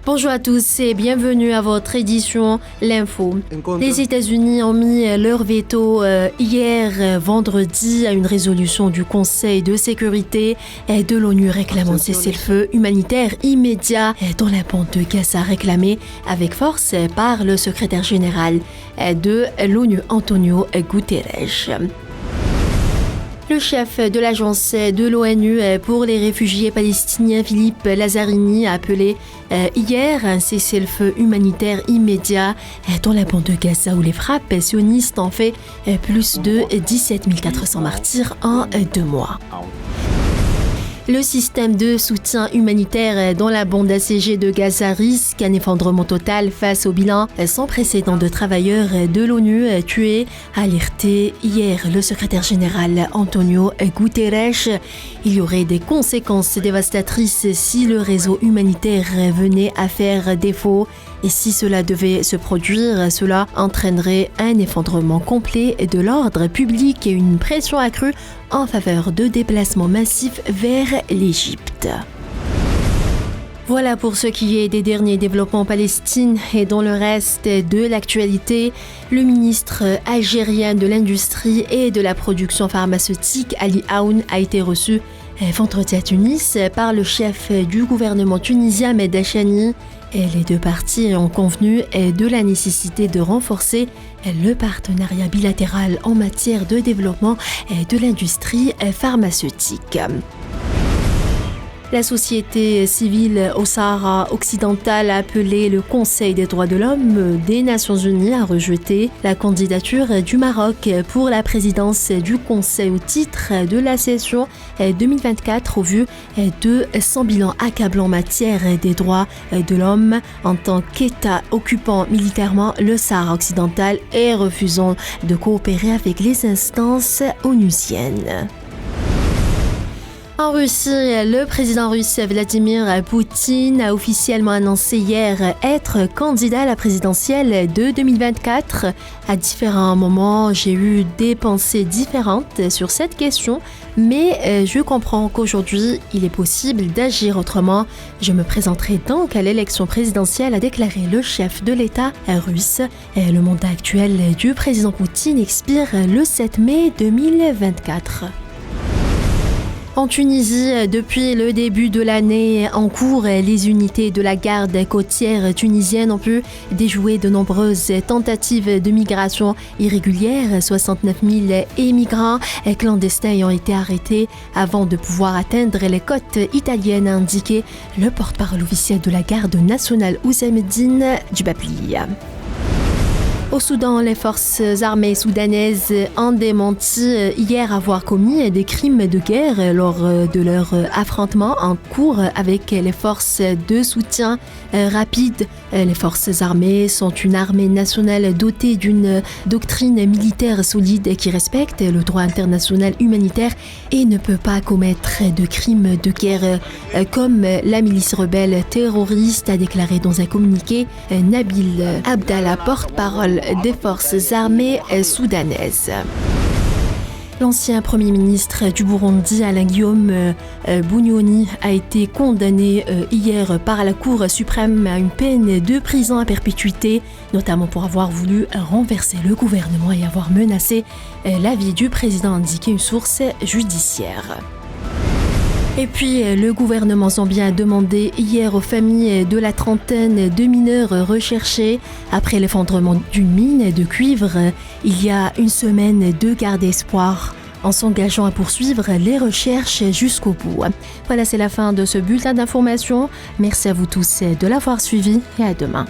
Bonjour à tous et bienvenue à votre édition L'Info. Les États-Unis ont mis leur veto hier vendredi à une résolution du Conseil de sécurité de l'ONU réclamant cessez-le-feu humanitaire immédiat dans la bande de Gaza réclamée avec force par le secrétaire général de l'ONU Antonio Guterres. Le chef de l'agence de l'ONU pour les réfugiés palestiniens, Philippe Lazzarini, a appelé hier un cessez-le-feu humanitaire immédiat dans la bande de Gaza où les frappes sionistes ont fait plus de 17 400 martyrs en 2 mois. Le système de soutien humanitaire dans la bande assiégée de Gaza risque un effondrement total face au bilan sans précédent de travailleurs de l'ONU tués, a alerté hier le secrétaire général Antonio Guterres. Il y aurait des conséquences dévastatrices si le réseau humanitaire venait à faire défaut. Et si cela devait se produire, cela entraînerait un effondrement complet de l'ordre public et une pression accrue en faveur de déplacements massifs vers l'Égypte. Voilà pour ce qui est des derniers développements en Palestine et dans le reste de l'actualité. Le ministre algérien de l'Industrie et de la production pharmaceutique, Ali Aoun, a été reçu vendredi à Tunis par le chef du gouvernement tunisien, Ahmed Achani. Et les deux parties ont convenu de la nécessité de renforcer le partenariat bilatéral en matière de développement de l'industrie pharmaceutique. La société civile au Sahara occidental a appelé le Conseil des droits de l'homme des Nations Unies à rejeter la candidature du Maroc pour la présidence du Conseil au titre de la session 2024 au vu de son bilan accablant en matière des droits de l'homme en tant qu'État occupant militairement le Sahara occidental et refusant de coopérer avec les instances onusiennes. En Russie, le président russe Vladimir Poutine a officiellement annoncé hier être candidat à la présidentielle de 2024. À différents moments, j'ai eu des pensées différentes sur cette question, mais je comprends qu'aujourd'hui, il est possible d'agir autrement. Je me présenterai donc à l'élection présidentielle, a déclaré le chef de l'État russe. Le mandat actuel du président Poutine expire le 7 mai 2024. En Tunisie, depuis le début de l'année en cours, les unités de la garde côtière tunisienne ont pu déjouer de nombreuses tentatives de migration irrégulière. 69 000 immigrants clandestins ont été arrêtés avant de pouvoir atteindre les côtes italiennes, a indiqué le porte-parole officiel de la garde nationale Ousamedine Djibabli. Au Soudan, les forces armées soudanaises ont démenti hier avoir commis des crimes de guerre lors de leur affrontement en cours avec les forces de soutien rapide. Les forces armées sont une armée nationale dotée d'une doctrine militaire solide qui respecte le droit international humanitaire et ne peut pas commettre de crimes de guerre comme la milice rebelle terroriste, a déclaré dans un communiqué Nabil Abdallah, porte-parole des forces armées soudanaises. L'ancien Premier ministre du Burundi, Alain Guillaume Bunyoni, a été condamné hier par la Cour suprême à une peine de prison à perpétuité, notamment pour avoir voulu renverser le gouvernement et avoir menacé la vie du président, a indiqué une source judiciaire. Et puis, le gouvernement zambien a demandé hier aux familles de la trentaine de mineurs recherchés après l'effondrement d'une mine de cuivre il y a une semaine de garder espoir en s'engageant à poursuivre les recherches jusqu'au bout. Voilà, c'est la fin de ce bulletin d'information. Merci à vous tous de l'avoir suivi et à demain.